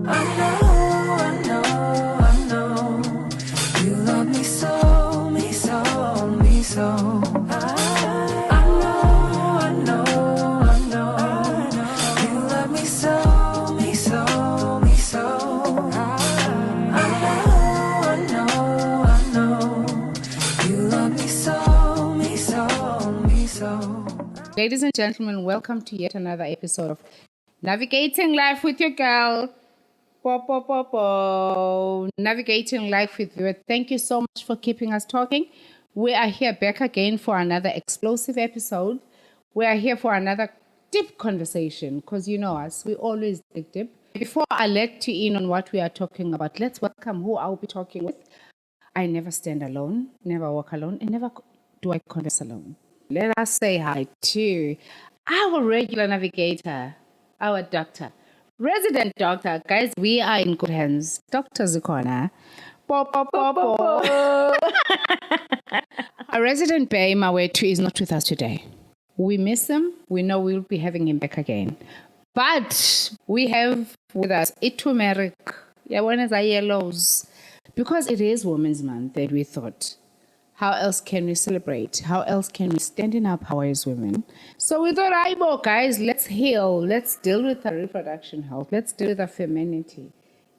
You love me so, me so, me so. I know. You love me so, me so, me so. I know. You love me so, me so, me so. Ladies and gentlemen, welcome to yet another episode of Navigating Life with your girl. Navigating Life with Viwe. Thank you so much for keeping us talking. We are here back again for another explosive episode. We are here for another deep conversation because you know us, we always dig deep. Before I let you in on what we are talking about, let's welcome who I'll be talking with. I never stand alone, never walk alone, and never do I converse alone. Let us say hi to our regular navigator, our doctor, resident doctor. Guys, we are in good hands. Dr. Zikona. Our resident Bay Mawetu is not with us today. We miss him. We know we'll be having him back again. But we have with us Itumeric. Yeah, one is our yellows. Because it is Women's Month that we thought, how else can we celebrate? How else can we stand in our power as women? So we thought, Aibo, guys, let's heal. Let's deal with our reproduction health. Let's deal with our femininity.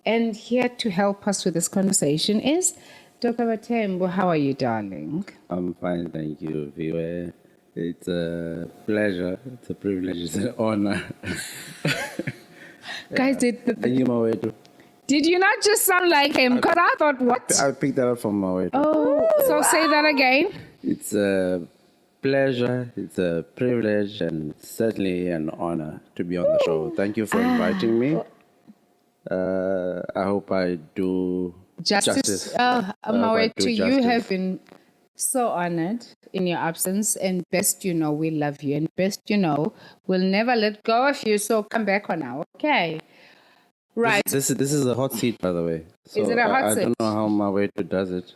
And here to help us with this conversation is Dr. Bathembu. How are you, darling? I'm fine, thank you, Viwe. It's a pleasure, it's a privilege, it's an honor. Guys, Thank you, Mawetu. did you not just sound like him? Because I thought, what? I picked that up from Mawetu. Oh, so say that again. It's a pleasure, it's a privilege, and certainly an honor to be on the show. Thank you for inviting me. I hope I do justice. Mawetu, you have been so honored in your absence, and best you know, we love you, and best you know, we'll never let go of you, so come back on now, okay? Right. This is a hot seat, by the way. So Is it a hot seat? I don't know how Mawetu does it.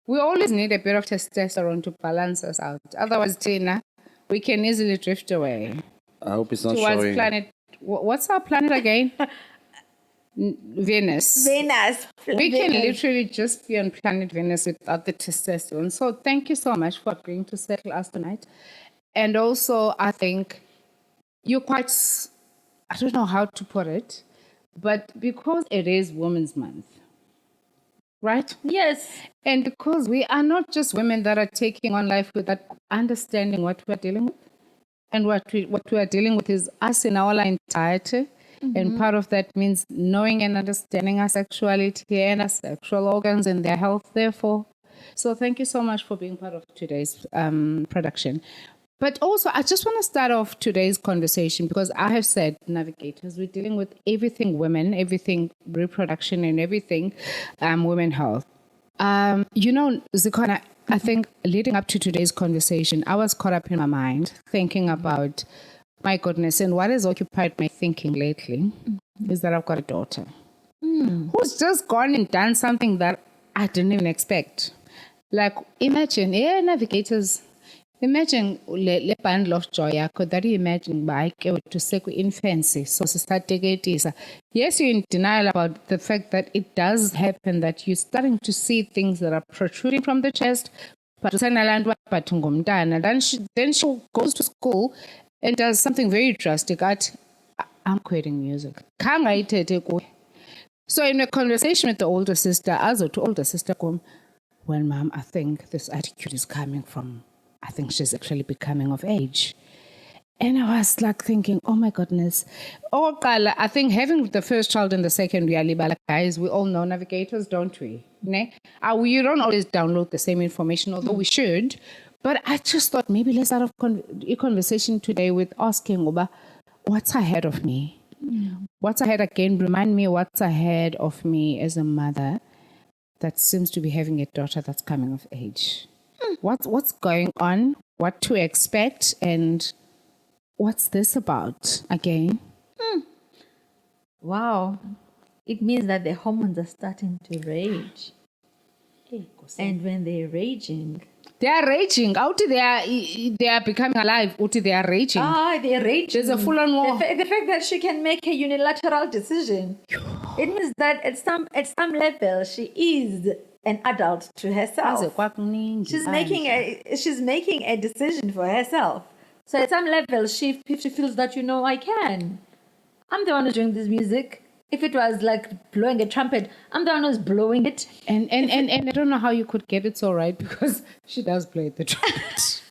We always need a bit of testosterone to balance us out. Otherwise, Tina, we can easily drift away I hope it's not towards showing. planet. What's our planet again? Venus. We can literally just be on planet Venus without the testosterone. So thank you so much for agreeing to settle us tonight. And also, I think you're quite, I don't know how to put it, but because it is Women's Month, right? Yes. And because we are not just women that are taking on life without understanding what we're dealing with. And what we are dealing with is us in our entirety. Mm-hmm. And part of that means knowing and understanding our sexuality and our sexual organs and their health, therefore. So thank you so much for being part of today's production. But also, I just want to start off today's conversation because I have said, navigators, we're dealing with everything women, everything reproduction, and everything women health. You know, Zikona, I think leading up to today's conversation, I was caught up in my mind thinking about, my goodness, and what has occupied my thinking lately is that I've got a daughter who's just gone and done something that I didn't even expect. Like, imagine, navigators, imagine le bundle of joy. Could that you imagine by to say infancy? So start yes, you're in denial about the fact that it does happen, that you're starting to see things that are protruding from the chest. But then she goes to school and does something very drastic. I'm quitting music. So in a conversation with the older sister, well, ma'am, I think this attitude is coming from, I think she's actually becoming of age. And I was like thinking, oh my goodness. I think having the first child and the second, guys, we all know navigators, don't we? You don't always download the same information, although we should. But I just thought maybe let's start a conversation today with asking, what's ahead of me? What's ahead again? Remind me what's ahead of me as a mother that seems to be having a daughter that's coming of age. What's going on? What to expect? And what's this about again? Wow. It means that the hormones are starting to rage. And when they're raging, They are raging. Out they are becoming alive. Out they are raging. They're raging. There's a full-on war. The fact that she can make a unilateral decision, it means that at some level she is an adult to herself. She's making a decision for herself. So at some level, she feels that I can. I'm the one who's doing this music. If it was like blowing a trumpet, I'm the one who's blowing it. And I don't know how you could get it so right because she does play the trumpet.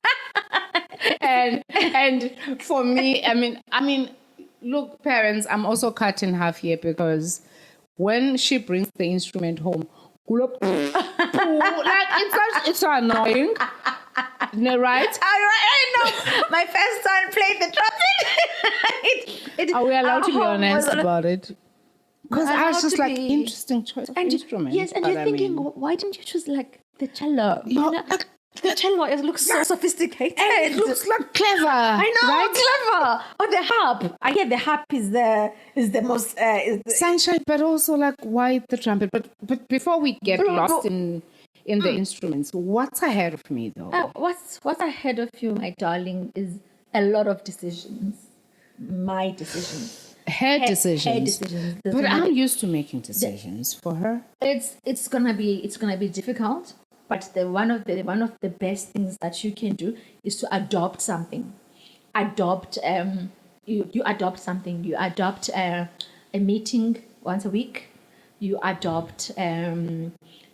and for me, I mean, look, parents, I'm also cut in half here because when she brings the instrument home, like it's so annoying. No, right? I know. My first son played the trumpet. Are we allowed to be honest about it? Because I was just like, be interesting choice of instrument. Yes, and you're thinking, why didn't you choose like the cello? The cello looks so sophisticated. And it looks like clever. I know, right? clever. Or the harp. I get the harp is the most sunshine, but also like why the trumpet? But before we get lost in the instruments, what's ahead of me though? What's ahead of you, my darling, is a lot of decisions. My decisions. Her decisions. But I'm used to making decisions for her. It's gonna be difficult. But one of the best things that you can do is to adopt something. You adopt something. You adopt a meeting once a week. You adopt a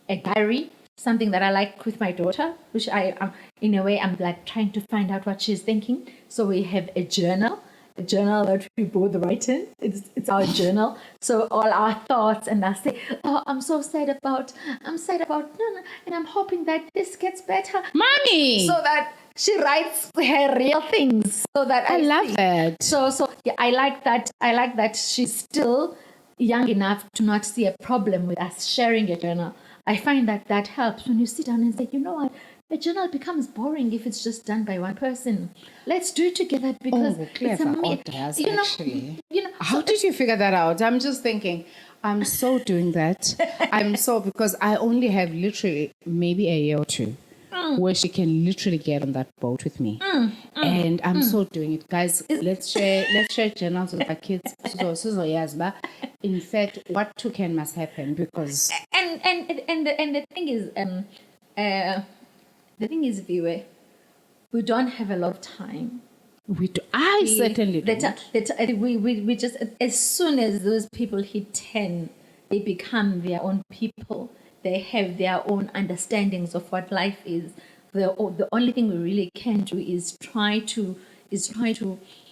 diary, something that I like with my daughter, which in a way I'm like trying to find out what she's thinking. So we have a journal that we both write in. It's our journal. So all our thoughts, and I say, I'm sad about no, and I'm hoping that this gets better, mommy. So that she writes her real things. So that I love that. So yeah, I like that. I like that she's still young enough to not see a problem with us sharing a journal. I find that helps when you sit down and say, you know what? A journal becomes boring if it's just done by one person. Let's do it together because it's actually. How did you figure that out? I'm just thinking, I'm so doing that. Because I only have literally maybe a year or two where she can literally get on that boat with me. And I'm so doing it. Guys, let's share journals with our kids. So yes, but in fact, what too can must happen because and the thing is Viwe, we don't have a lot of time. I certainly don't. We just, as soon as those people hit 10, they become their own people. They have their own understandings of what life is. The only thing we really can do is try to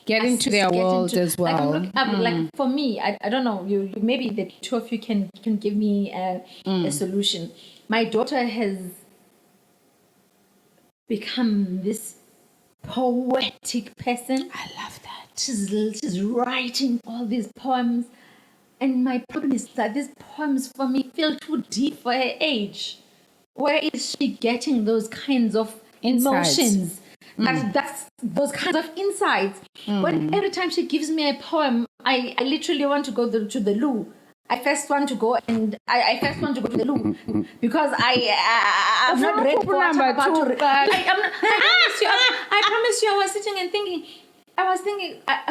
get into their world as well. Like for me, I don't know. You maybe the two of you can give me a solution. My daughter has become this poetic person. I love that. She's writing all these poems, and my problem is that these poems for me feel too deep for her age. Where is she getting those kinds of emotions? That's those kinds of insights. When every time she gives me a poem, I literally want to go to the loo. I first want to go to the loo because I'm not ready for what I'm about to. I promise you, I was sitting and thinking.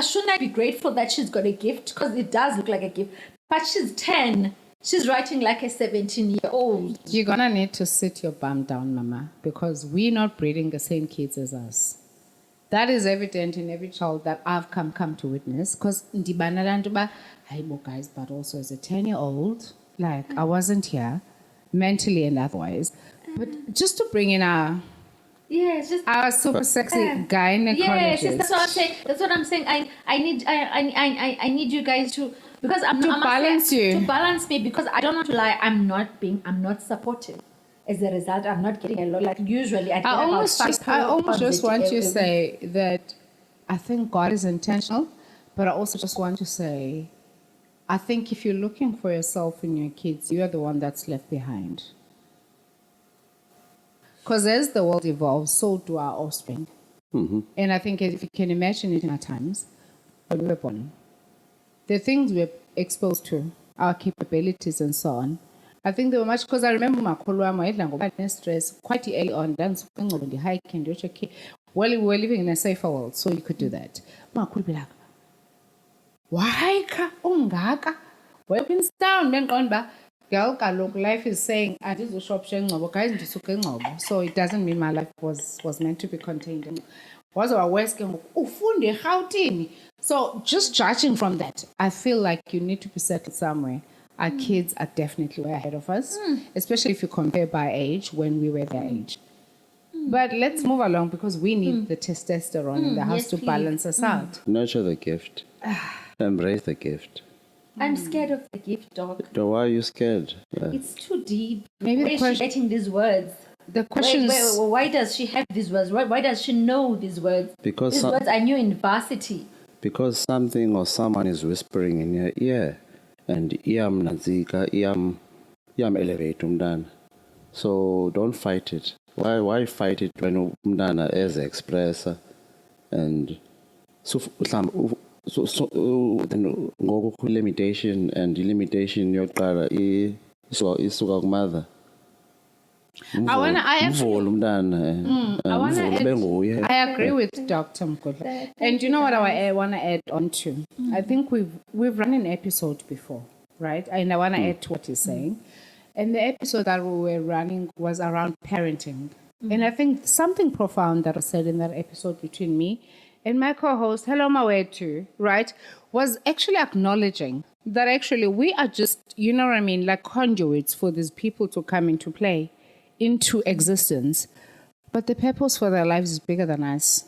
Shouldn't I be grateful that she's got a gift? Because it does look like a gift. But she's 10. She's writing like a 17-year-old. You're going to need to sit your bum down, Mama, because we're not breeding the same kids as us. That is evident in every child that I've come to witness. Because, guys, but also as a 10-year-old, like I wasn't here, mentally and otherwise. But just to bring in our super sexy gynaecologist. Yes, that's what I'm saying. That's what I'm saying. I need you guys to, because I'm balance you. To balance me, because I don't want to lie. I'm not supportive. As a result, I'm not getting a lot. Like usually, I almost just want to say that I think God is intentional, but I also just want to say, I think if you're looking for yourself in your kids, you are the one that's left behind. Because as the world evolves, so do our offspring. And I think if you can imagine it in our times, when we were born, the things we're exposed to, our capabilities and so on, I think they were much, because I remember makhulu wami wayedla ngoba ne-stress quite early on. Ndandisuka eNgcobo ndihike ndiyotsho okay. Well, we were living in a safer world, so you could do that. Makhulu be like, why ka ungaka? Well, Queenstown, bendiqonda uba girl kaloku life is saying andizushopsha eNgcobo, guys ndisuka eNgcobo. So it doesn't mean my life was meant to be contained in. Waze waweske ngoku ufunde eRhawutini. So just judging from that, I feel like you need to be settled somewhere. Our kids are definitely way ahead of us, especially if you compare by age when we were their age. But let's move along because we need the testosterone in the house Yes, to please. balance us out. Nurture the gift. Embrace the gift. I'm scared of the gift, dog. So why are you scared? It's too deep. Maybe Where the is she question- getting these words? The questions. Why does she have these words? Why does she know these words? Because these some- words I knew in varsity. Because something or someone is whispering in your ear, and iyam nanzika, iyam elevate umdana. So don't fight it. Why fight it when umdana is expressor, and so then ngoku limitation and limitation yokuqala isuka kumother. I agree with Dr. Mgudlwa. And you know what I want to add on to? I think we've run an episode before, right? And I want to add to what he's saying. And the episode that we were running was around parenting. And I think something profound that was said in that episode between me and my co-host, hello Mawetu, right, was actually acknowledging that actually we are just, you know what I mean, like conduits for these people to come into play, into existence. But the purpose for their lives is bigger than us.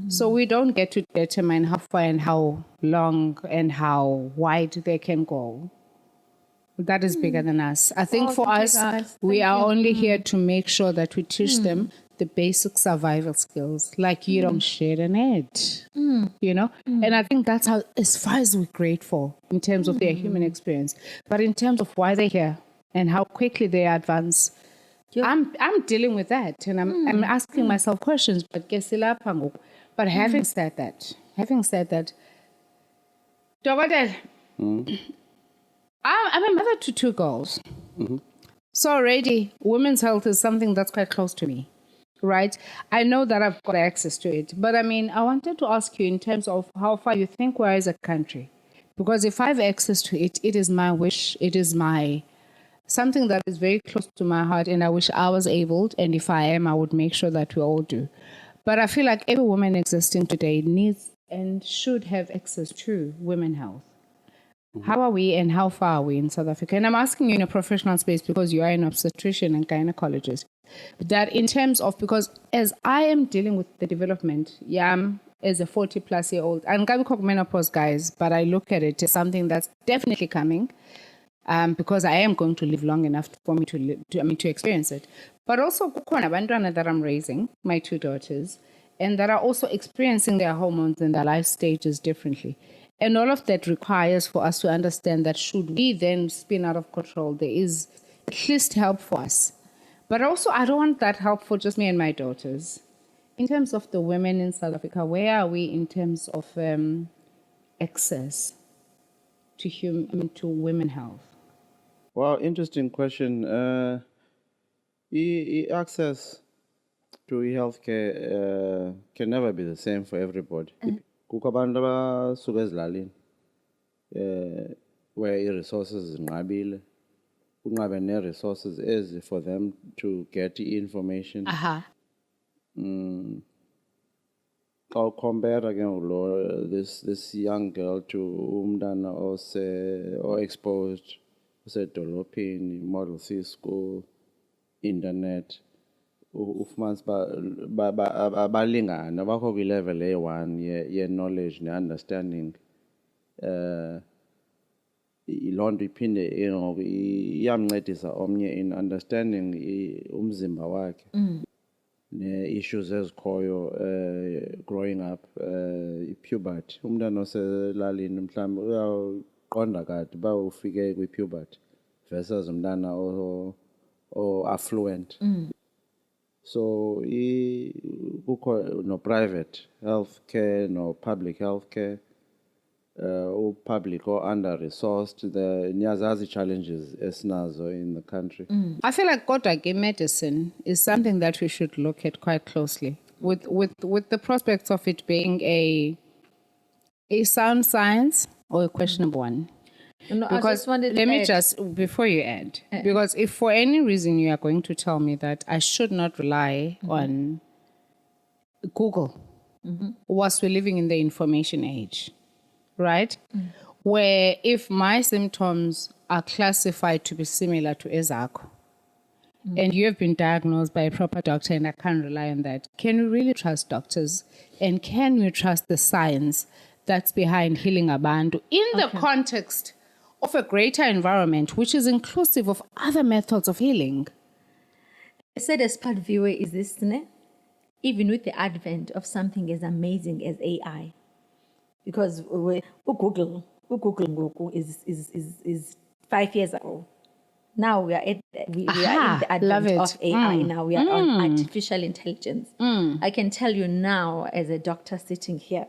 So we don't get to determine how far and how long and how wide they can go. That is bigger than us. I think for thank you, us, guys. we Thank are you. only here to make sure that we teach them the basic survival skills, like you don't share an ad, you know? And I think that's how, as far as we're grateful in terms of their human experience, but in terms of why they're here and how quickly they advance, I'm dealing with that, and I'm asking myself questions. But but having said that, Dogodela, I'm a mother to 2 girls. So already, women's health is something that's quite close to me, right? I know that I've got access to it, but I mean, I wanted to ask you in terms of how far you think we are as a country, because if I have access to it, it is my wish, it is my something that is very close to my heart, and I wish I was able, and if I am, I would make sure that we all do. But I feel like every woman existing today needs and should have access to women health. How are we and how far are we in South Africa? And I'm asking you in a professional space because you are an obstetrician and gynecologist. That in terms of, because as I am dealing with the development, I'm as a 40-plus-year-old, and I'm menopause, guys, but I look at it as something that's definitely coming. Because I am going to live long enough for me to experience it. But also, kukhona abantwana that I'm raising, my 2 daughters, and that are also experiencing their hormones and their life stages differently. And all of that requires for us to understand that should we then spin out of control, there is at least help for us. But also, I don't want that help for just me and my daughters. In terms of the women in South Africa, where are we in terms of access to women health? Wow, interesting question. Access to healthcare can never be the same for everybody. Kukho abantu abasuka ezilalini where i-resources zinqabile, kunqabe ne-resources ezi for them to get information. Xa ucompare ke lo this young girl to umntana o-exposed usedolophini, Model C school, internet, ufumanisa uba abalingani abakho kwi-level eyi-1 ye-knowledge ne-understanding. Loo nto iphinde iyamncedisa omnye in understanding umzimba wakhe ne-issues ezikhoyo growing up, i-puberty. Umntana oselalini mhlawumbi uyawuqonda kade uba ufike kwi-puberty versus umntana o-affluent. So kukho no-private healthcare, no-public healthcare. public or under-resourced, the nyazazi challenges esinazo in the country. I feel like kodwa medicine is something that we should look at quite closely with the prospects of it being a sound science or a questionable one. No, I Because just wanted let to me add- just, before you add, because if for any reason you are going to tell me that I should not rely on Google, whilst we're living in the information age, right? Where if my symptoms are classified to be similar to ezakho, and you have been diagnosed by a proper doctor and I can't rely on that, can we really trust doctors? And can we trust the science that's behind healing abantu in the context of a greater environment, which is inclusive of other methods of healing? I said as part of Viwe is this, ne? Even with the advent of something as amazing as AI, because Google is 5 years ago. Now we are at we are in Aha, the love advent it. of AI. Now we are on artificial intelligence. I can tell you now, as a doctor sitting here,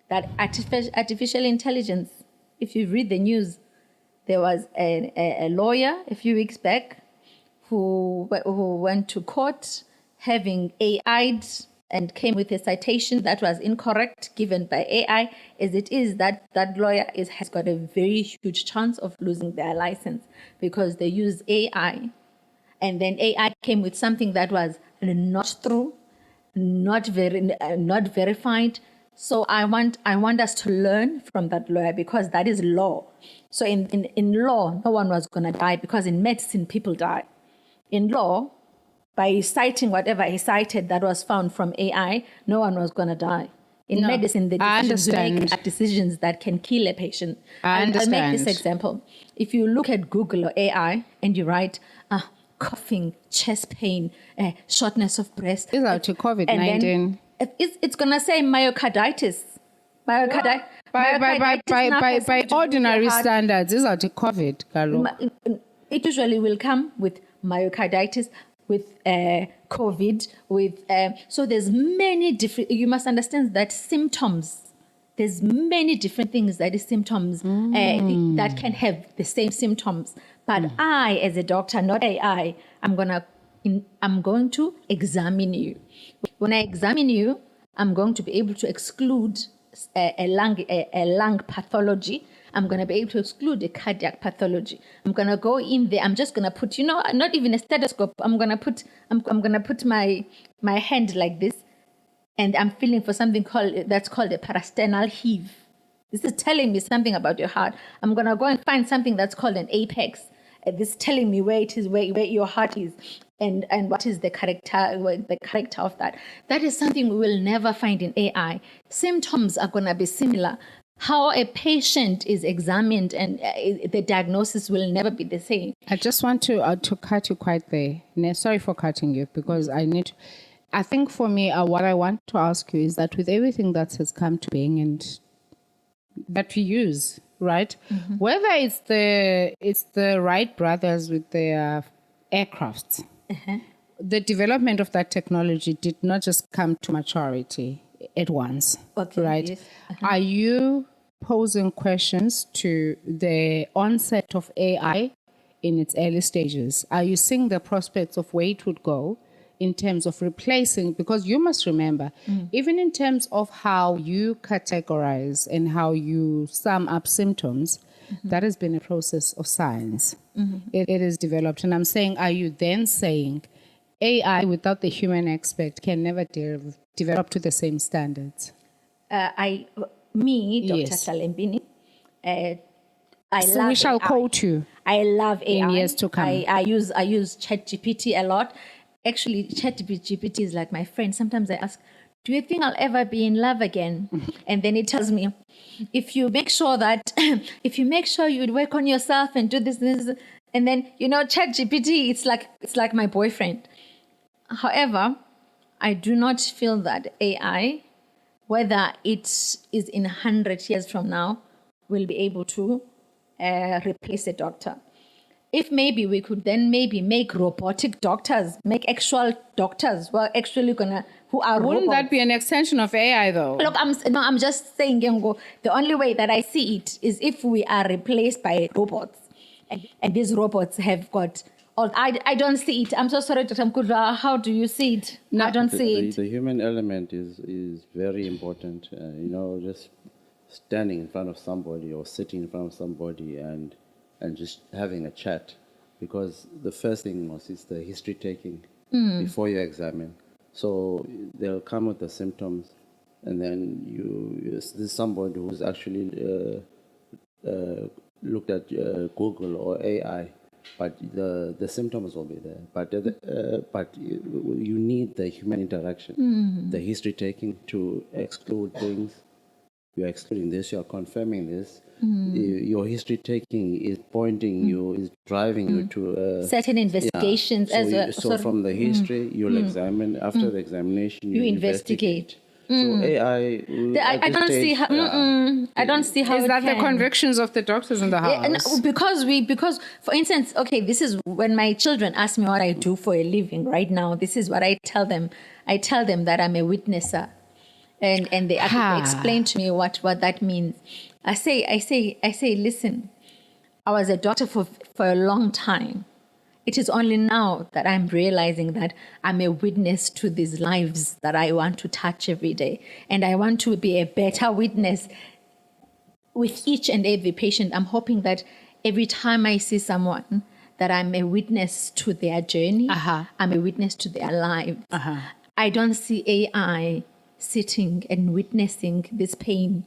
that artificial intelligence. If you read the news, there was a lawyer a few weeks back who went to court having AI'd and came with a citation that was incorrect given by AI. As it is, that lawyer has got a very huge chance of losing their license because they use AI, and then AI came with something that was not true, not verified. So I want us to learn from that lawyer, because that is law. So in law, no one was going to die, because in medicine, people die. In law, by citing whatever he cited that was found from AI, no one was going to die. In medicine, the I decisions you make understand. are decisions that can kill a patient. I I'll make this understand. example. If you look at Google or AI and you write, coughing, chest pain, shortness of breath. Is out to and COVID-19. then it's going to say myocarditis. By Myocarditis now has something to do with ordinary your heart. standards, is out to COVID, Kalo. It usually will come with myocarditis, with COVID, with so there's many different. You must understand that symptoms. There's many different things that is symptoms that can have the same symptoms. But I, as a doctor, not AI, I'm going to examine you. When I examine you, I'm going to be able to exclude a lung pathology. I'm going to be able to exclude a cardiac pathology. I'm going to go in there. I'm just going to put, not even a stethoscope. I'm going to put my hand like this, and I'm feeling for something that's called a parasternal heave. This is telling me something about your heart. I'm going to go and find something that's called an apex. This is telling me where it is, where your heart is, and what is the character of that. That is something we will never find in AI. Symptoms are going to be similar. How a patient is examined and the diagnosis will never be the same. I just want to cut you quite there. Sorry for cutting you, because I think for me, what I want to ask you is that with everything that has come to being and that we use, right? Whether it's the Wright brothers with their aircrafts, the development of that technology did not just come to maturity at once, Okay, right? yes. Are you posing questions to the onset of AI in its early stages? Are you seeing the prospects of where it would go in terms of replacing? Because you must remember, even in terms of how you categorize and how you sum up symptoms, that has been a process of science. It is developed. And I'm saying, are you then saying AI without the human expert can never develop to the same standards? Dr. Yes. Salembini, I So love we shall AI. quote you. I love AI. in years to come. I use ChatGPT a lot. Actually, ChatGPT is like my friend. Sometimes I ask, do you think I'll ever be in love again? And then it tells me, if you make sure you work on yourself and do this, and then, ChatGPT, it's like my boyfriend. However, I do not feel that AI, whether it is in 100 years from now, will be able to replace a doctor. if maybe we could then maybe make robotic doctors, make actual doctors who are actually who are Wouldn't robots. that be an extension of AI though? Look, I'm just saying, Gengo, the only way that I see it is if we are replaced by robots, and these robots have got. I don't see it. I'm so sorry, Dr. Mgudlwa. How do you see it? No, I don't see it. The human element is very important. Just standing in front of somebody or sitting in front of somebody and just having a chat, because the first thing is the history taking before you examine. So they'll come with the symptoms, and then there's somebody who's actually looked at Google or AI. But the symptoms will be there. But you need the human interaction, the history taking to exclude things. You're excluding this. You're confirming this. Your history taking is pointing you, is driving you to certain investigations. So from the history, you'll examine. After the examination, you investigate. So AI, I don't see how. I don't see how. Is that the convictions of the doctors in the house? No, because for instance, okay, this is when my children ask me what I do for a living right now. This is what I tell them. I tell them that I'm a witnesser, and they explain to me what that means. I say, listen, I was a doctor for a long time. It is only now that I'm realizing that I'm a witness to these lives that I want to touch every day. And I want to be a better witness with each and every patient. I'm hoping that every time I see someone, that I'm a witness to their journey. I'm a witness to their lives. I don't see AI sitting and witnessing this pain.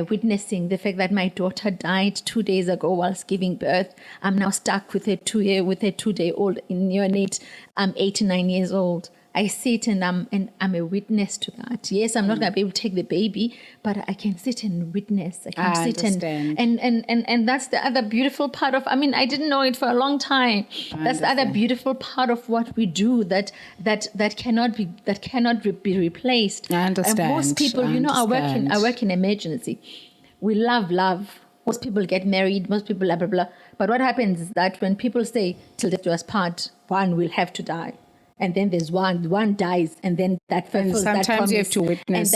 Witnessing the fact that my daughter died 2 days ago whilst giving birth. I'm now stuck with a 2-day-old in neonate. I'm 89 years old. I sit and I'm a witness to that. Yes, I'm not going to be able to take the baby, but I can sit and witness. I can sit understand. and that's the other beautiful part of. I mean, I didn't know it for a long time. That's the other beautiful part of what we do that cannot be replaced. I understand. And most people, I work in emergency. We love. Most people get married. Most people blah blah blah. But what happens is that when people say till death do us part, one will have to die. And then there's one dies, and then that fulfills that promise. Sometimes you have to witness.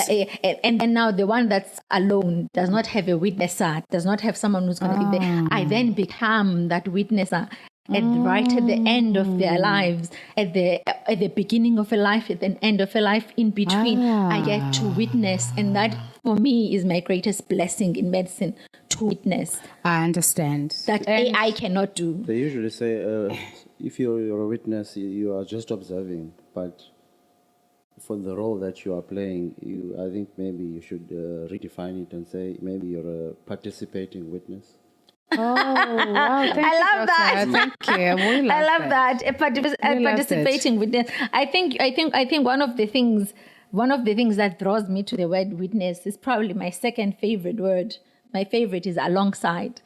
And now the one that's alone does not have a witnesser, does not have someone who's going to be there. I then become that witnesser. Right at the end of their lives, at the beginning of a life, at the end of a life, in between, I get to witness. And that, for me, is my greatest blessing in medicine, to witness. I understand. That AI cannot do. They usually say, if you're a witness, you are just observing. But for the role that you are playing, I think maybe you should redefine it and say maybe you're a participating witness. Oh, wow. Thank you, love that. Thank you. I love that. A participating witness. I think one of the things that draws me to the word witness is probably my second favorite word. My favorite is alongside.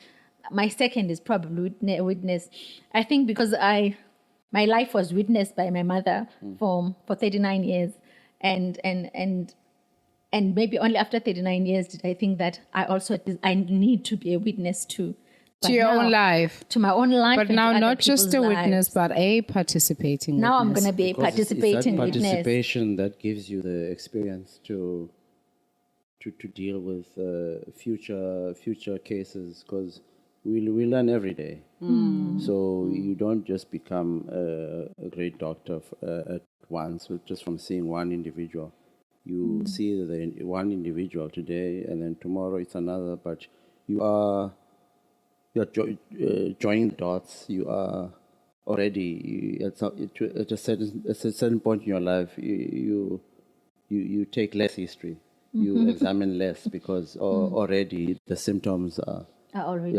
My second is probably witness. I think because my life was witnessed by my mother for 39 years, and maybe only after 39 years did I think that I need to be a witness to. To your own life. To my own life. But and now to not other just a people's witness, lives. but a participating Now witness. I'm going to be a Because participating it's that witness. participation that gives you the experience to deal with future cases, because we learn every day. So you don't just become a great doctor at once just from seeing one individual. You see the one individual today, and then tomorrow it's another. But you're joining dots. You are already at a certain point in your life. You take less history. You examine less because already the symptoms are. Already.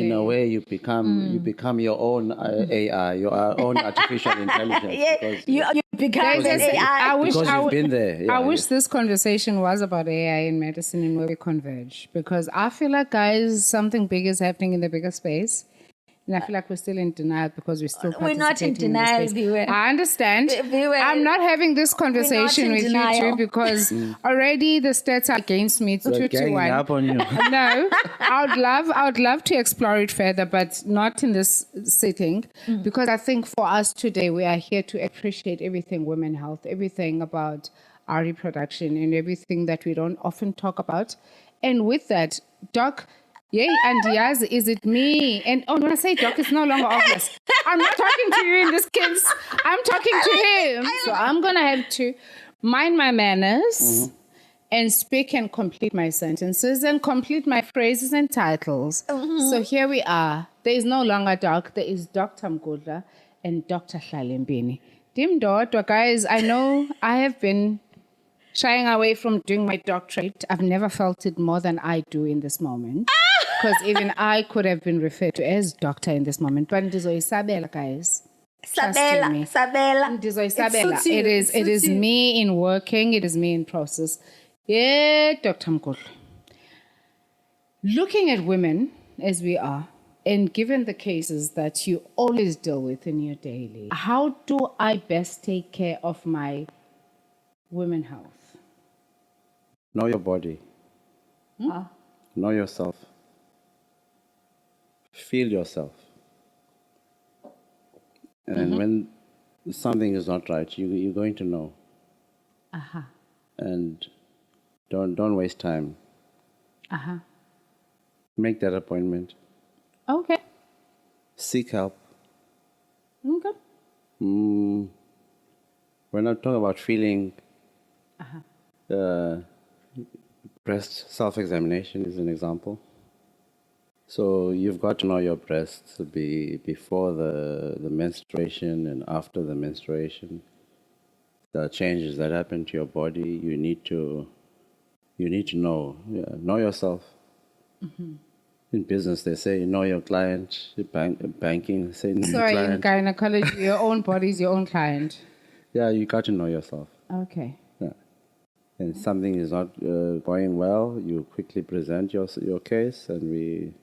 In a way, you become your own AI, your own artificial intelligence. You become an AI. You've been there. I wish this conversation was about AI in medicine and where we converge, because I feel like, guys, something big is happening in the bigger space. And I feel like we're still in denial because we're still We're not in participating denial, this space. Viwe. I understand. Viwe, I'm not having this conversation in with denial. you two because already the stats are against me. It's We're 2 to ganging 1. up on you. No, I would love to explore it further, but not in this sitting, because I think for us today, we are here to appreciate everything women health, everything about our reproduction and everything that we don't often talk about. And with that, Doc, yay, and Yaz, is it me? And when I say Doc, it's no longer obvious. I'm not talking to you in this case. I'm talking to him. So I'm going to have to mind my manners and speak and complete my sentences and complete my phrases and titles. So here we are. There is no longer Doc. There is Dr. Mgudlwa and Dr. Hlalimbini. Dim Dodwa, guys, I know I have been shying away from doing my doctorate. I've never felt it more than I do in this moment. Because even I could have been referred to as doctor in this moment. But ndizoyisabela, guys. Trust in me. Sabela. Ndizoyisabela. It It suits is you. me in working. It is me in process. Yeah, Dr. Mgudlwa. Looking at women as we are, and given the cases that you always deal with in your daily, how do I best take care of my women health? Know your body. Know yourself. Feel yourself. And when something is not right, you're going to know. And don't waste time. Make that appointment. Okay. Seek help. Okay. When I talk about feeling, breast self-examination is an example. So you've got to know your breasts before the menstruation and after the menstruation. The changes that happen to your body, you need to know. Know yourself. In business, they say know your client. Banking, they say know your Sorry, in client. gynecology, your own body is your own client. Yeah, you got to know yourself. Okay. Yeah. And if something is not going well, you quickly present your case, and we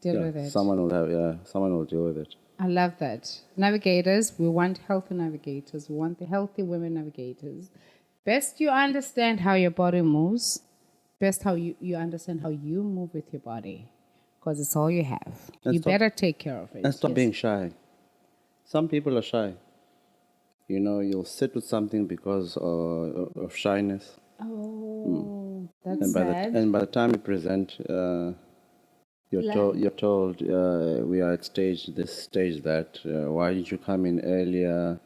Deal with it. someone will deal with it. I love that. Navigators, we want healthy navigators. We want the healthy women navigators. Best you understand how your body moves. Best how you understand how you move with your body. Because it's all you have. And you stop- better take care of it. And stop Yes. being shy. Some people are shy. You know, you'll sit with something because of shyness. Oh, that's And sad. by the time you present, you're told we are at this stage that why did you come in earlier?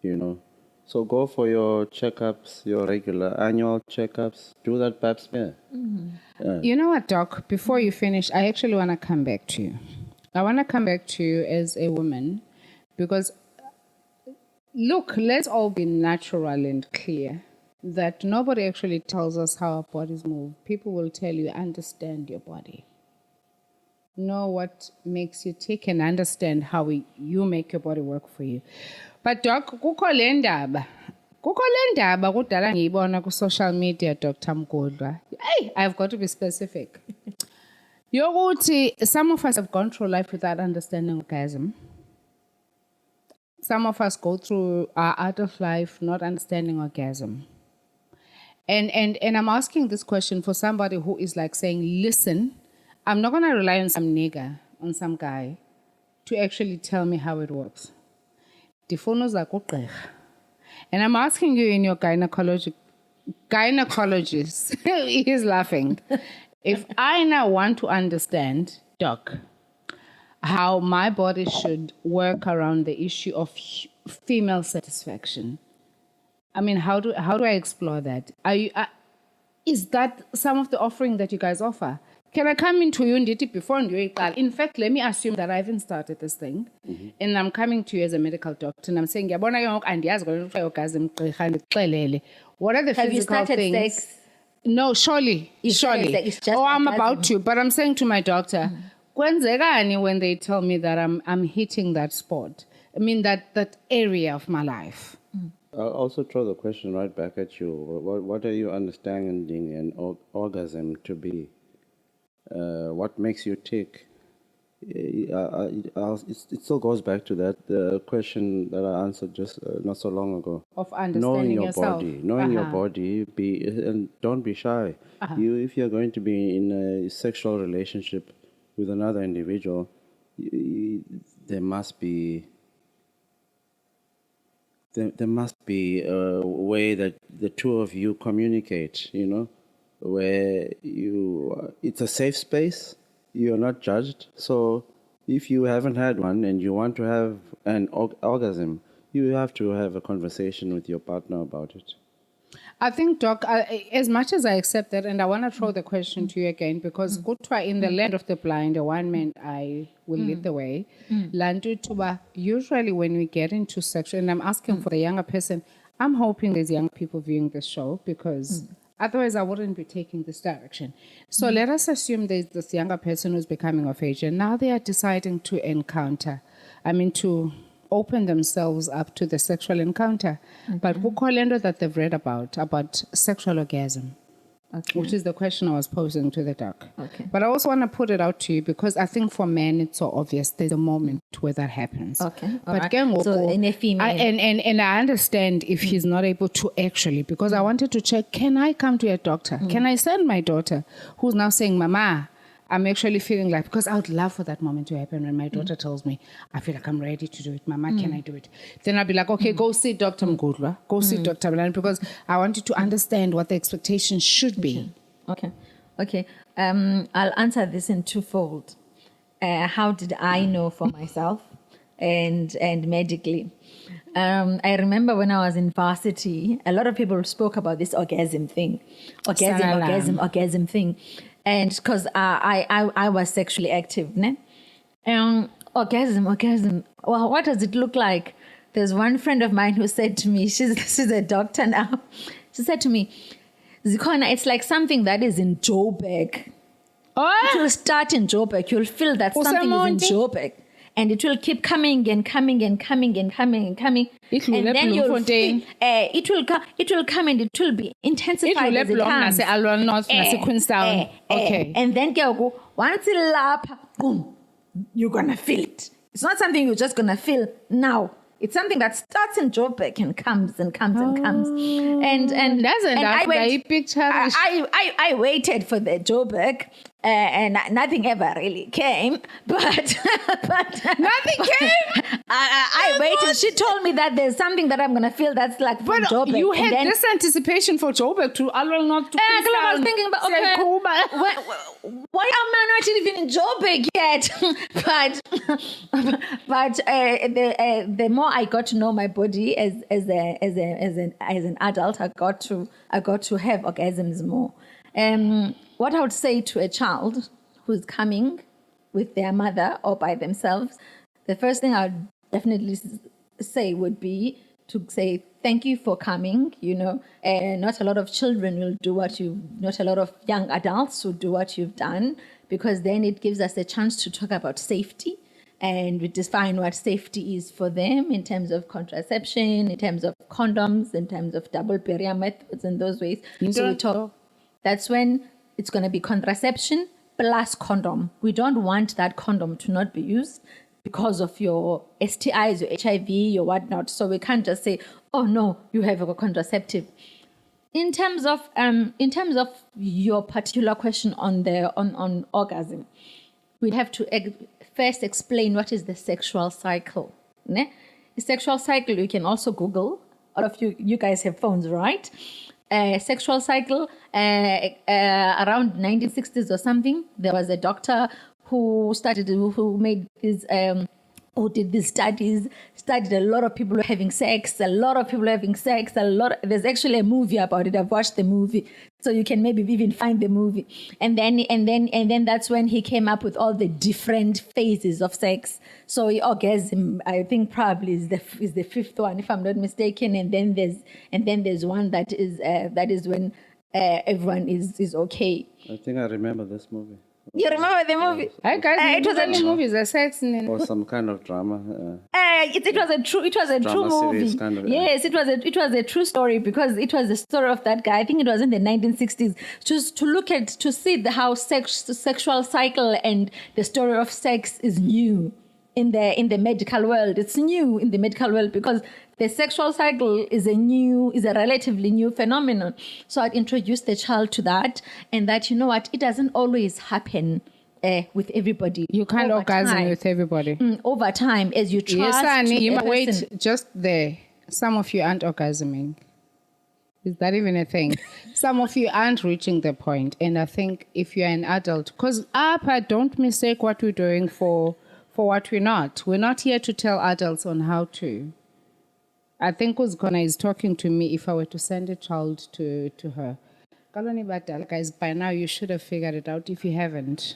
You know, so go for your checkups, your regular annual checkups. Do that pap smear. You know what, Doc? Before you finish, I actually want to come back to you. I want to come back to you as a woman because, look, let's all be natural and clear that nobody actually tells us how our bodies move. People will tell you, understand your body. Know what makes you tick and understand how you make your body work for you. But Doc, kukho le ndaba kudala ngiyibona ku-social media, Dr. Mgudlwa. Hey, I've got to be specific. Yoguti, some of us have gone through life without understanding orgasm. Some of us go through our adult life not understanding orgasm. And I'm asking this question for somebody who is like saying, listen, I'm not going to rely on some nigger, on some guy, to actually tell me how it works. And I'm asking you in your gynecologist, he is laughing. If I now want to understand, Doc, how my body should work around the issue of female satisfaction, I mean, how do I explore that? Is that some of the offering that you guys offer? Can I come into you before? In fact, let me assume that I haven't started this thing, and I'm coming to you as a medical doctor, and I'm saying, what are the Have you physical started things? sex? No, surely. started sex, it's just I'm orgasm. about to, but I'm saying to my doctor, when they tell me that I'm hitting that spot, I mean that area of my life. I'll also throw the question right back at you. What are you understanding an orgasm to be? What makes you tick? it still goes back to that question that I answered just not so long ago. Of understanding Knowing your yourself. body, knowing your body, and don't be shy. If you're going to be in a sexual relationship with another individual, there must be a way that the two of you communicate, where it's a safe space, you're not judged. So if you haven't had one and you want to have an orgasm, you have to have a conversation with your partner about it. I think, Doc, as much as I accept that, and I want to throw the question to you again, because Kutwa, in the land of the blind, the one man I will lead the way. Lantu Tuba, usually when we get into sexual, and I'm asking for the younger person, I'm hoping there's young people viewing this show, because otherwise I wouldn't be taking this direction. So let us assume there's this younger person who's becoming of age, and now they are deciding to to open themselves up to the sexual encounter. But kukolendo that they've read about sexual orgasm, which is the question I was posing to the doc. Okay. But I also want to put it out to you because I think for men it's so obvious. There's a moment where that happens. Okay. But Alright. So in a female. and I understand if he's not able to actually, because I wanted to check, can I come to a doctor? Can I send my daughter who's now saying, Mama, I'm actually feeling like, because I would love for that moment to happen when my daughter tells me, I feel like I'm ready to do it. Mama, can I do it? Then I'll be like, okay, go see Dr. Mgudlwa. Go see Dr. Mgudlwa, because I want you to understand what the expectations should be. Okay. I'll answer this in twofold. How did I know for myself and medically? I remember when I was in varsity, a lot of people spoke about this orgasm thing. Orgasm thing. And because I was sexually active, ne? Orgasm. Well, what does it look like? There's one friend of mine who said to me, she's a doctor now. She said to me, Zikhona, it's like something that is in Joburg. It will start in Joburg. You'll feel that something is in Joburg. And it will keep coming and coming and coming and coming and coming. And then you'll feel, it will come and it will be intensified as it comes. Okay. And then once it lap, boom, you're gonna feel it. It's not something you're just gonna feel now. It's something that starts in Joburg and comes and comes and comes. And I waited for the Joburg and nothing ever really came. But Nothing came? I waited. She told me that there's something that I'm gonna feel that's like from Joburg. You had this anticipation for Joburg to not to I was thinking about why am I not even in Joburg yet? but the more I got to know my body as an adult, I got to have orgasms more. What I would say to a child who's coming with their mother or by themselves, the first thing I would definitely say would be to say thank you for coming. Not a lot of children will do not a lot of young adults will do what you've done, because then it gives us a chance to talk about safety. And we define what safety is for them in terms of contraception, in terms of condoms, in terms of double barrier methods and those ways. So we talk. That's when it's going to be contraception plus condom. We don't want that condom to not be used because of your STIs, your HIV, your whatnot. So we can't just say, oh no, you have a contraceptive. In terms of your particular question on orgasm, we have to first explain what is the sexual cycle. Ne? The sexual cycle, you can also Google. All of you guys have phones, right? Sexual cycle, around 1960s or something, there was a doctor who made his who did these studied a lot of people having sex, there's actually a movie about it. I've watched the movie, so you can maybe even find the movie. And then that's when he came up with all the different phases of sex. So orgasm, I think probably is the fifth one, if I'm not mistaken. And then there's one that is when everyone is okay. I think I remember this movie. You remember the movie? Hey guys, it was a movies are sex and or some kind of drama. it was a true Drama movie. series kind of, Yes, it was a true story because it was the story of that guy. I think it was in the 1960s. Just to see how sexual cycle and the story of sex is new in the medical world. It's new in the medical world because the sexual cycle is a relatively new phenomenon. So I'd introduce the child to that, and that, you know what, it doesn't always happen with everybody. you can't Over orgasm time. with everybody. Over time, as you trust Yes, Annie, to you a might wait person. just there. Some of you aren't orgasming. Is that even a thing? Some of you aren't reaching the point. And I think if you're an adult, because don't mistake what we're doing for what we're not. We're not here to tell adults on how to. I think Uzkona is talking to me if I were to send a child to her. Kaloni Badal, guys, by now you should have figured it out if you haven't.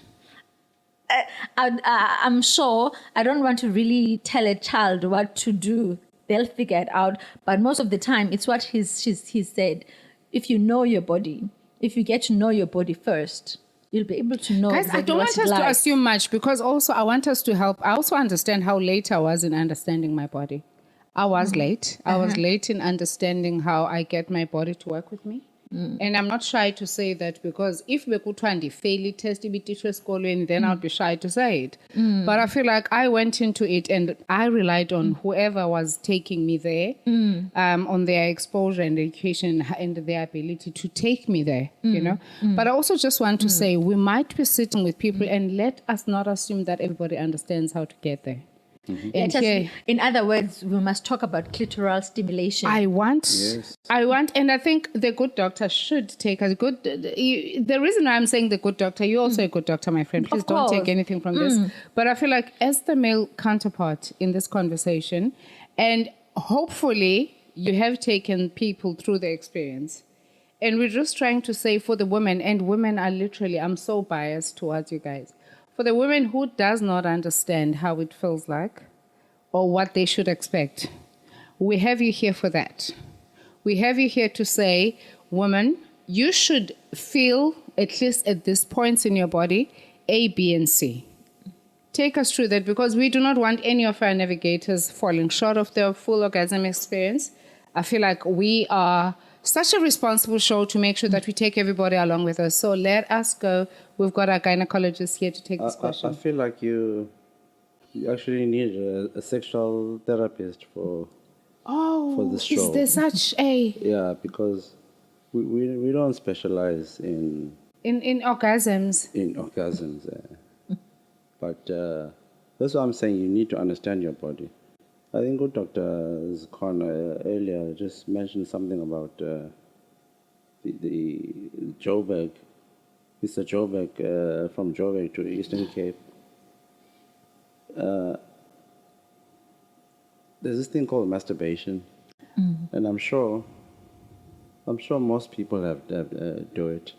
I'm sure I don't want to really tell a child what to do. They'll figure it out. But most of the time, it's what he said. If you know your body, if you get to know your body first, you'll be able to know. Guys, I don't want us to assume much because also I want us to help. I also understand how late I was in understanding my body. I was late. I was late in understanding how I get my body to work with me. And I'm not shy to say that because if we could try fail test then I'd be shy to say it. But I feel like I went into it and I relied on whoever was taking me there, on their exposure and education and their ability to take me there, you know. But I also just want to say we might be sitting with people and let us not assume that everybody understands how to get there. And in other words, we must talk about clitoral stimulation. I want, and I think the good doctor should take a good. The reason why I'm saying the good doctor, you're also a good doctor, my friend. Please don't take anything from this. But I feel like as the male counterpart in this conversation, and hopefully you have taken people through the experience, and we're just trying to say for the women, and women are literally, I'm so biased towards you guys. For the women who does not understand how it feels like or what they should expect, we have you here for that. We have you here to say, woman, you should feel, at least at this point in your body, A, B, and C. Take us through that because we do not want any of our navigators falling short of their full orgasm experience. I feel like we are such a responsible show to make sure that we take everybody along with us. So let us go. We've got our gynecologist here to take this question. I feel like you actually need a sexual therapist for this show. Is there such a... Yeah, because we don't specialize in orgasms. In orgasms. But that's what I'm saying. You need to understand your body. I think good Dr. Zikon earlier just mentioned something about the Joburg, Mr. Joburg, from Joburg to Eastern Cape. There's this thing called masturbation, and I'm sure most people have do it.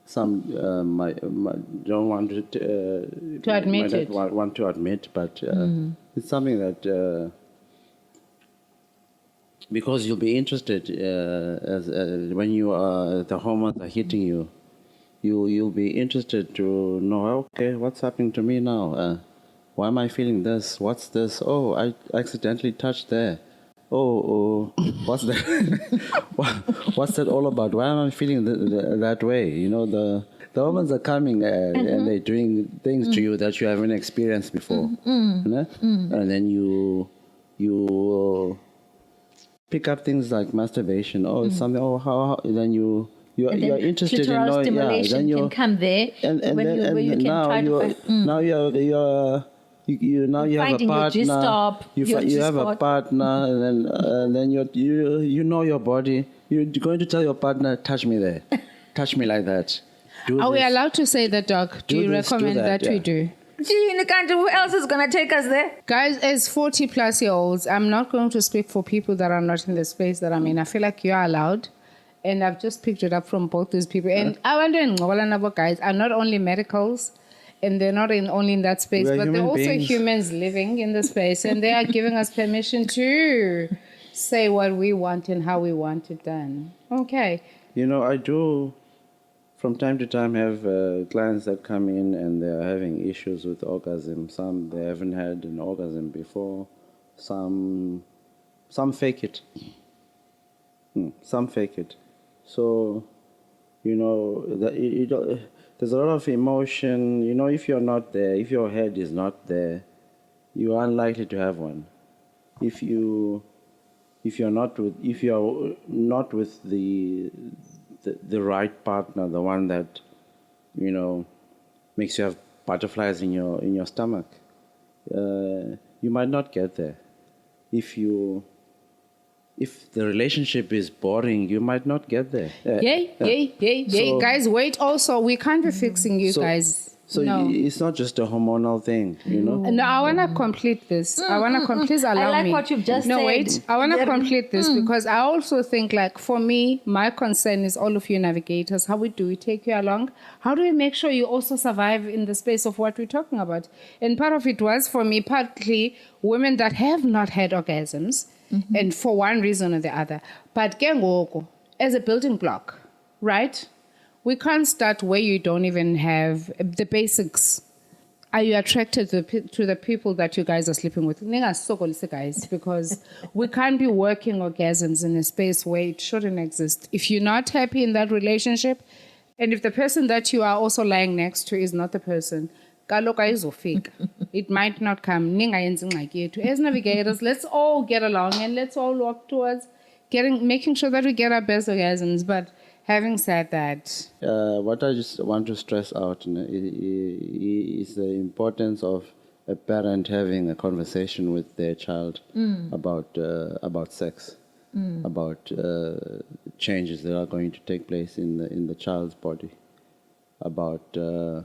Some don't want to admit it. Want to admit, but it's something that because you'll be interested as when you are the hormones are hitting you, you'll be interested to know, okay, what's happening to me now? Why am I feeling this? What's this? Oh, I accidentally touched there. Oh, what's that? What's that all about? Why am I feeling that way? You know, the hormones are coming and they're doing things to you that you haven't experienced before. You know? And then you pick up things like masturbation. Oh, it's something. Oh, how? Then you're interested in knowing. Stimulation then you can come there, where you can now try to find. now you're now you have a partner. You have a partner, and then you know your body. You're going to tell your partner, touch me there, touch me like that. Are we allowed to say that, Doc? Do you recommend that we do? Gee, in the country, who else is going to take us there? Guys, as 40-plus-year-olds, I'm not going to speak for people that are not in the space that I'm in. I feel like you're allowed. And I've just picked it up from both these people. And I wonder, guys, are not only medicals, and they're not only in that space, but they're also humans living in the space. And they are giving us permission to say what we want and how we want it done. Okay. You know, I do from time to time have clients that come in and they're having issues with orgasm. Some they haven't had an orgasm before. Some fake it. Some fake it. So, there's a lot of emotion. If you're not there, if your head is not there, you are unlikely to have one. If you're not with the right partner, the one that makes you have butterflies in your stomach, you might not get there. If the relationship is boring, you might not get there. Yay. So- Guys, wait also. We can't be fixing you guys. So No. it's not just a hormonal thing, No, I want to complete this. I want to please allow me. I like what you've just no, said. wait. I want to complete this because I also think, like, for me, my concern is all of you navigators. How do we take you along? How do we make sure you also survive in the space of what we're talking about? And part of it was, for me, partly women that have not had orgasms, and for one reason or the other. But ke ngoku, as a building block, right? We can't start where you don't even have the basics. Are you attracted to the people that you guys are sleeping with? Ningasokolise, guys, because we can't be working orgasms in a space where it shouldn't exist. If you're not happy in that relationship, and if the person that you are also lying next to is not the person, kaloku ayizofika. It might not come. Ningayenzi ingxaki yethu. As navigators, let's all get along and let's all work towards making sure that we get our best orgasms. But having said that, what I just want to stress out is the importance of a parent having a conversation with their child about sex, about changes that are going to take place in the child's body, about the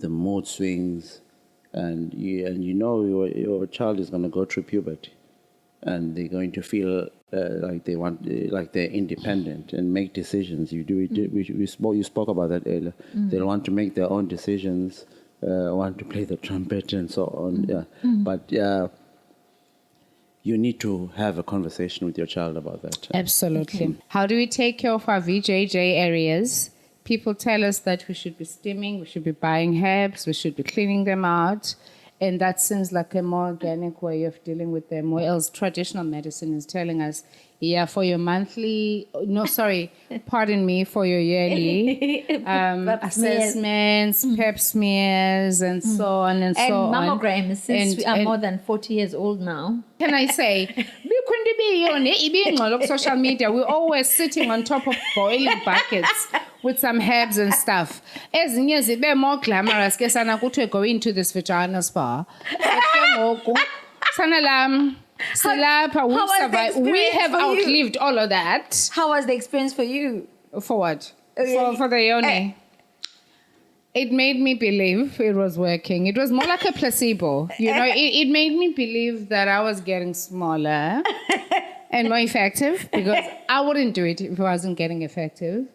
mood swings, and your child is going to go through puberty, and they're going to feel like they're independent and make decisions. You spoke about that earlier. They'll want to make their own decisions, want to play the trumpet and so on. But you need to have a conversation with your child about that. absolutely. How do we take care of our VJJ areas? People tell us that we should be steaming, we should be buying herbs, we should be cleaning them out. And that seems like a more organic way of dealing with them. Whereas traditional medicine is telling us, for your monthly, for your yearly assessments, pap smears, and so on and so on. And mammograms, since we are more than 40 years old now. Can I say, we couldn't be on social media. We're always sitting on top of boiling buckets with some herbs and stuff. As years it be more glamorous, guess I could go into this vagina spa. Sanalam, Silapa, we survive. We have outlived all of that. How was the experience for you? For what? For the yoni. It made me believe it was working. It was more like a placebo. It made me believe that I was getting smaller and more effective, because I wouldn't do it if I wasn't getting effective.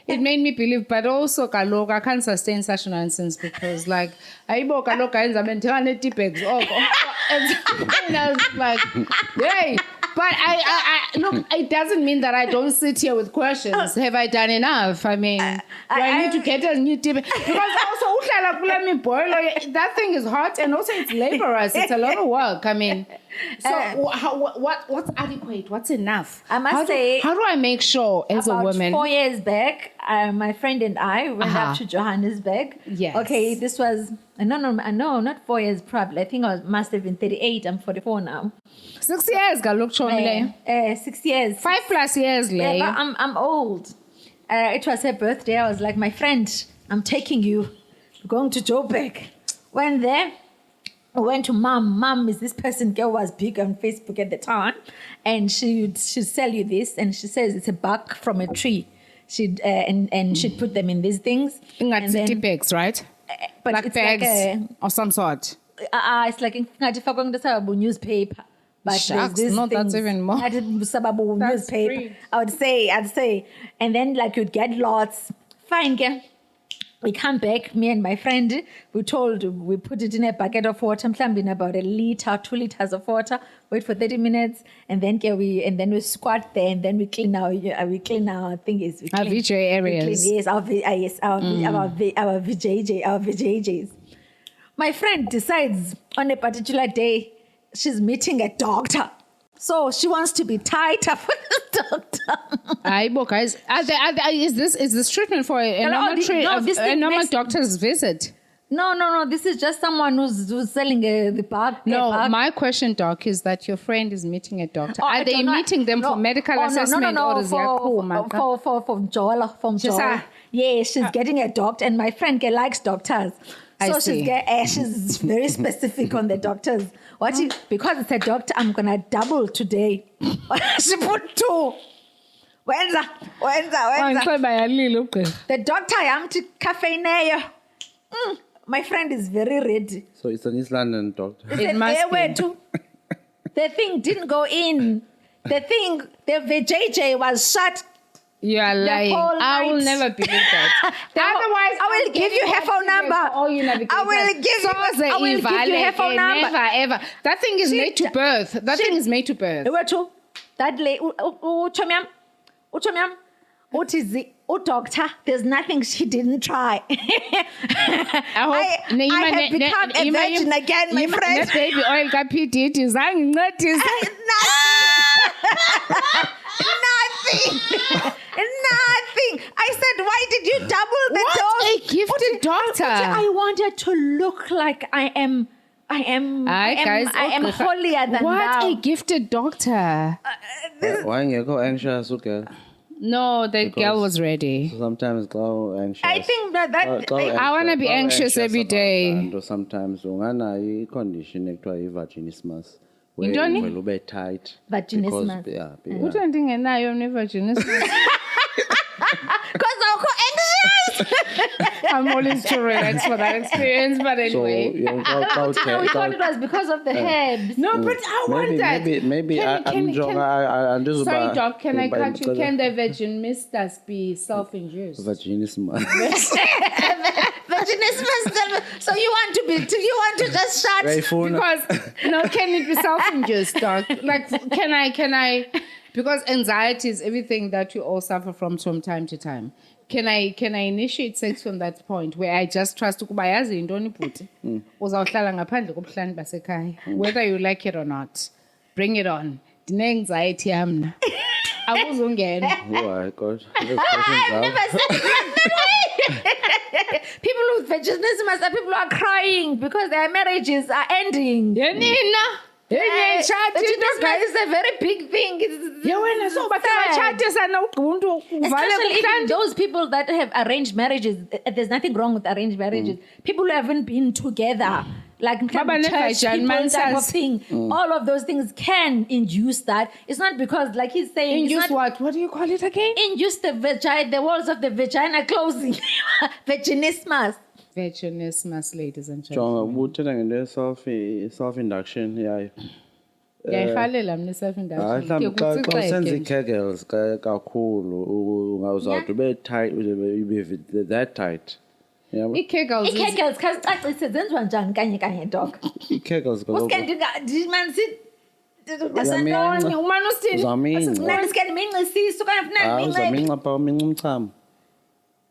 It made me believe, but also kaloku I can't sustain such nonsense, because like ayibo kaloku ayenza bendithanga tea bags and I was like, hey. But I look, it doesn't mean that I don't sit here with questions. Have I done enough? I mean, do I need to get a new tip? Because also, that thing is hot, and also it's laborious. It's a lot of work. I mean, so what's adequate? What's enough? I must say, how do I make sure as a woman? 4 years back, my friend and I went up to Johannesburg. Yes. Okay, this was, no, not 4 years probably. I think I must have been 38. I'm 44 now. 6 years, galuk 6 years. 5+ years later. Yeah, I'm old. It was her birthday. I was like, my friend, I'm taking you. We're going to Joburg. Went there. I went to mom. Mom is this person. Girl was big on Facebook at the time. And she'd sell you this. And she says it's a bark from a tree. She'd put them in these things. Tea bags, right? But Black it's bags like of some sort. it's like newspaper. But Shucks, there's this no, that's things- even more. That's That's newspaper. free. I'd say. And then like you'd get lots. Fine, girl. We come back, me and my friend, we put it in a bucket of water, in about 1 liter, 2 liters of water, wait for 30 minutes, and then we squat there, and then we clean our thingies. Our VJ areas. Our VJJs. My friend decides on a particular day, she's meeting a doctor. So she wants to be tighter for the doctor. Aibo, guys, is this treatment for a normal doctor's visit? No. This is just someone who's selling the bag. No, my question, Doc, is that your friend is meeting a doctor. Are they meeting them for medical assessment or is from Jola. Yeah, she's getting a doctor, and my friend likes doctors. So she's very specific on the doctors. Because it's a doctor, I'm gonna double today. She put 2. Wenza. The doctor I'm to caffeine. My friend is very ready. So it's an East London doctor. It must be. The thing didn't go in. The VJJ was shut. You are lying. I will never believe that. Otherwise, I will give you her phone number. I will give you her phone number. Never, ever. That thing is made to birth. That thing is made to birth. That lady, doctor, there's nothing she didn't try. I have become a virgin again, my friend. Baby oil kapidit is Nothing. I said, why did you double the dose? What a gifted doctor. I wanted to look like I am holier than what thou. a gifted doctor. Why you go anxious, okay? No, the girl was ready. So sometimes go anxious. I think that I want to be anxious every day. And sometimes ungana condition ekuthiwa yi-vaginismus. Where will be tight. Vaginismus. What do you think nayo ne-vaginismus? Because I'm anxious. I'm always too relaxed for that experience, but anyway. We thought it was because of the herbs. No, but I want that. Maybe I'm sorry, Doc, can I cut you? Can the vaginismus be self-induced? Vaginismus. Vaginismus. So you want to just shut? Because can it be self-induced, Doc? Like, can I? Because anxiety is everything that we all suffer from time to time. Can I initiate sex from that point where I just trust ukuba yazi into oniphuthi uzawuhlala ngaphandle kobuhlani basekhaya whether you like it or not, bring it on. Ndine-anxiety yamna akuzungena. Oh my God. I've never said people with vaginismus are people who are crying because their marriages are ending. Vaginismus is a very big thing. Especially even those people that have arranged marriages. There's nothing wrong with arranged marriages. People who haven't been together, like church people type of thing. All of those things can induce that. It's not because, like he's saying, induce what? What do you call it again? Induce the walls of the vagina closing. Vaginismus. Vaginismus, ladies and gentlemen. Self-induction, yeah. Ngiyayirhalela mina self-induction. Xa senza i-kegels kakhulu uzawuthi ube tight, ube that tight. I-kegels khazicacise zenziwa njani kanye doc? I-kegels umane usithini mincisiso uzaminca pha uminca umchamo.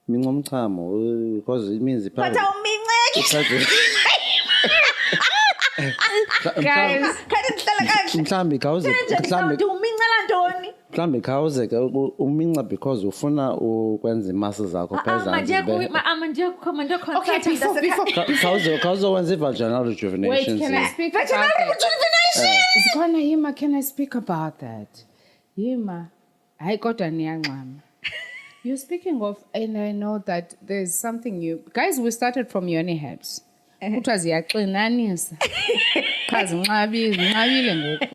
Minca umchamo because it means but awuminceki. Guys, mhlambi khawuze ke uminca because ufuna ukwenza imuscle zakho phezulu. Okay, before khawuzowenza i-vaginal rejuvenation. Wait, can I speak about that? Can I speak about that? Yima, hayi kodwa niyanxama. You're speaking of, and I know that there's something new. Guys, we started from yoni herbs. Kuthiwa ziyaxinanisa. Zinqabile ngoku.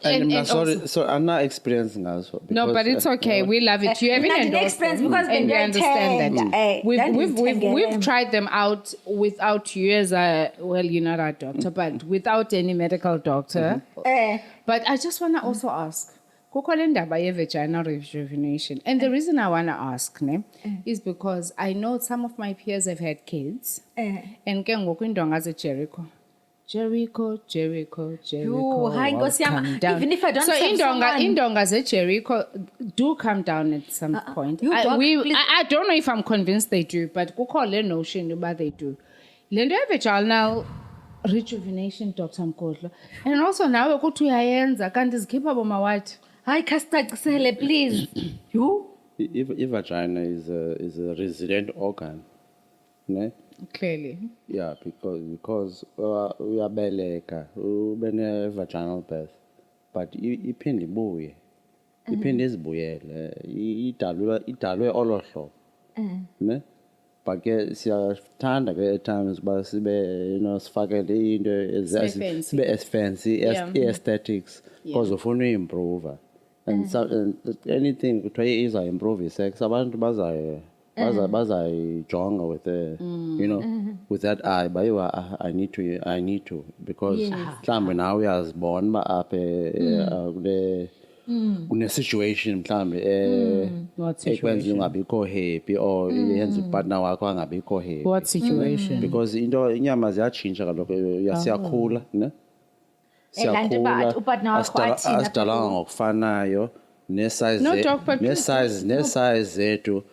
And sorry, so I'm not experiencing also. No, but it's okay. We love it. You haven't endorsed them, and we understand that. We've tried them out without you as you're not our doctor, but without any medical doctor. But I just want to also ask, kukho le ndaba ye-vaginal rejuvenation. And the reason I want to ask is because I know some of my peers have had kids. And ke ngoku indonga ze-Jericho. Jericho. Yo, hayi, walls Nkosi yami, come down. even if I don't so have someone- indonga ze-Jericho do come down at some point. you dog, please. I don't know if I'm convinced they do, but kukho le notion about they do. Le nto ye-vaginal rejuvenation, Dr. Mgudlwa. And also nawe kuthi uyayenza kanti zikhipha bomawati. Hayi, khasicacisele, please. You? Vagina is a resilient organ, ne? Clearly. Yeah, because uyabeleka ube ne-vaginal birth, but iphinde ibuye, iphinde izibuyele, idalwe olo hlobo, ne? But ke siyathanda ke at times uba sibe sifakele into sibe as fancy as aesthetics because ufuna uyi-improve and anything kuthiwa iza-improve i-sex abantu bazayijonga with with that eye but I need to because mhlawumbe nawe uyazibona uba apha une-situation mhlawumbe ekwenza ungabikho happy or yenza upartner wakho angabikho happy. What situation? Because inyama ziyatshintsha kaloku siyakhula ne And upartner wakho athini? No, asidalanga ngokufanayo ne-size zethu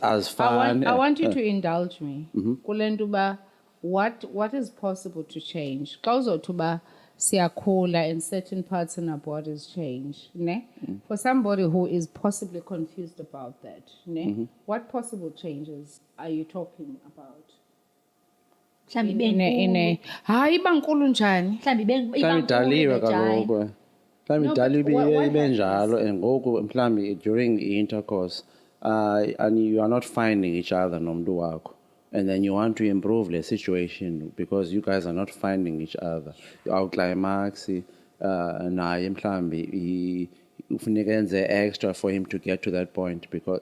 azifani. I want you to indulge me. Kule nto uba what is possible to change? Xa uzothi uba siyakhula and certain parts in our bodies change, ne? For somebody who is possibly confused about that, ne? What possible changes are you talking about? Mhlawumbi Hayi iba nkulu njani? Mhlawumbi idaliwe kaloku. Mhlawumbi idaliwe ibe njalo and ngoku mhlawumbi during intercourse and you are not finding each other nomntu wakho. And then you want to improve the situation because you guys are not finding each other. Climax, naye mhlawumbi ufuneka enze extra for him to get to that point because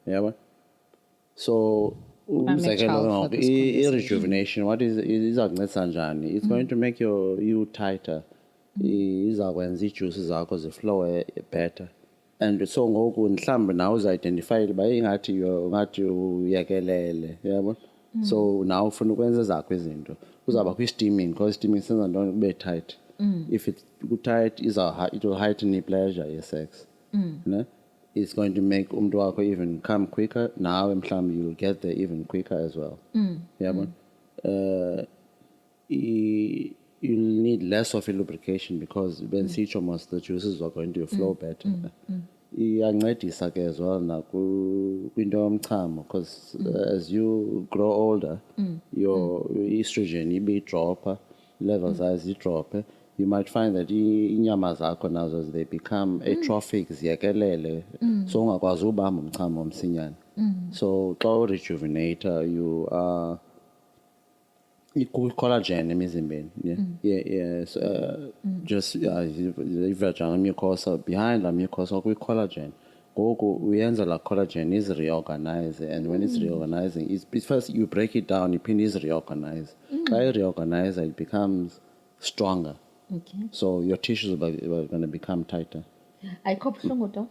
yeah. So umzekelo i-rejuvenation what iza kuncedisa njani? It's going to make you tighter. Iza kwenza ijuice zakho ziflow better. And so ngoku mhlawumbi nawe uza-identify uba ingathi uyekelele yabo. So now ufuna ukwenza zakho izinto uzawuba kwi-steaming because steaming senza ntoni kube tight. If it's tight it will heighten i-pleasure ye-sex. Ne? It's going to make umntu wakho even come quicker. Nawe mhlawumbi you'll get there even quicker as well. Yabo. You'll need less of a lubrication because when most the juices are going to flow better. Iyancedisa ke as well kwinto yomchamo because as you grow older your estrogen ibe-dropper, levels azidrophe. You might find that inyama zakho nazo as they become atrophic ziyekelele so ungakwazi ubamba umchamo omsinyane. So xa urejuvenator you are collagen emizimbeni. So, just the vaginal mucosa behind the mucosa kwi-collagen. Ngoku uyenza la collagen is reorganize and when it's reorganizing it's first you break it down iphinde is reorganize. Xa reorganize it becomes stronger. Okay. So your tissues are going to become tighter. Ayikho buhlungu, Doc?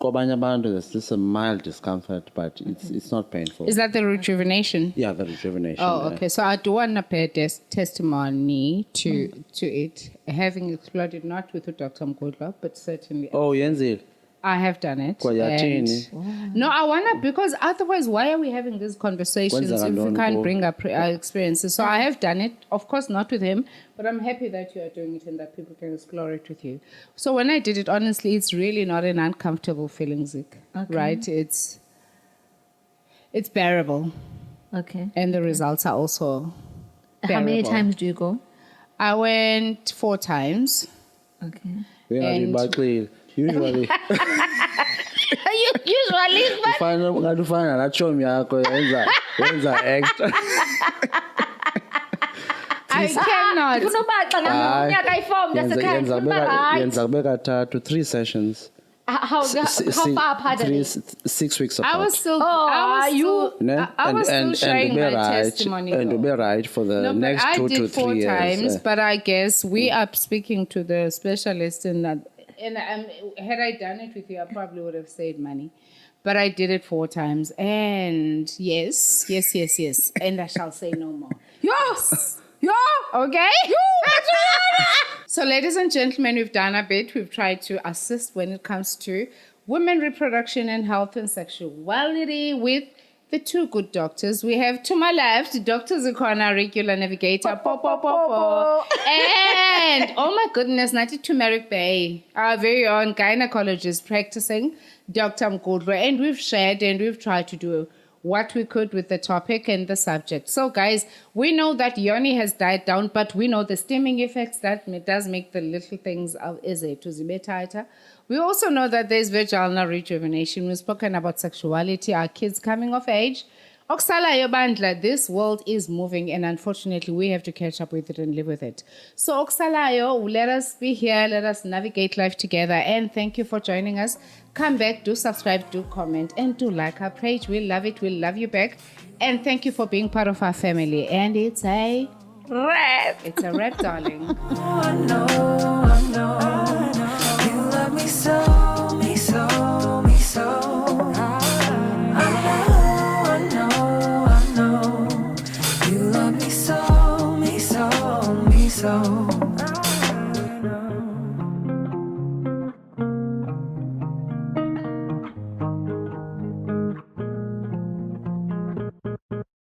Kwabanye abantu there's just a mild discomfort but it's not painful. Is that the rejuvenation? Yeah, the rejuvenation. Oh, okay. So I do want to pay testimony to it, having explored it not with Dr. Mgudlwa, but certainly. Oh, yenzile. I have done it. Kwayathini? No, I want to, because otherwise, why are we having these conversations if we can't bring up our experiences? So I have done it, of course, not with him, but I'm happy that you are doing it and that people can explore it with you. So when I did it, honestly, it's really not an uncomfortable feeling, Zik, right? It's bearable. Okay. And the results are also bearable. How many times do you go? I went 4 times. Okay. Usually. Usually, but Ufana la chomi yakho yenza extra. I cannot. kunoba xa ngonyaka ayiform Yenza ndasekhaya kubeka 3 sessions. How far apart are they? 6 weeks apart. I was still. Ne? I was still sharing be my right, testimony. and to though. be right for the No, but next I 2 to did 3 4 years. times, but I guess we are speaking to the specialist in that. And had I done it with you, I probably would have saved money. But I did it 4 times, and yes, and I shall say no more. Yes. Okay. So, ladies and gentlemen, we've done a bit. We've tried to assist when it comes to women reproduction and health and sexuality with the 2 good doctors. We have to my left, Dr. Zikona, regular navigator, and oh my goodness, Nati Turmeric Bay, our very own gynaecologist practicing, Dr. Mgudlwa, and we've shared and we've tried to do what we could with the topic and the subject. So guys, we know that yoni has died down, but we know the stimming effects that does make the little things of to zibe tighter. We also know that there's vaginal rejuvenation. We've spoken about sexuality, our kids coming of age. Oksalayo bandla, this world is moving, and unfortunately we have to catch up with it and live with it. So Oksalayo, let us be here, let us navigate life together, and thank you for joining us. Come back, do subscribe, do comment, and do like our page. We love it, we love you back, and thank you for being part of our family. And it's a wrap. It's a wrap, darling. I know. You love me so, me so, me so. I know. You love me so, me so, me so. I know.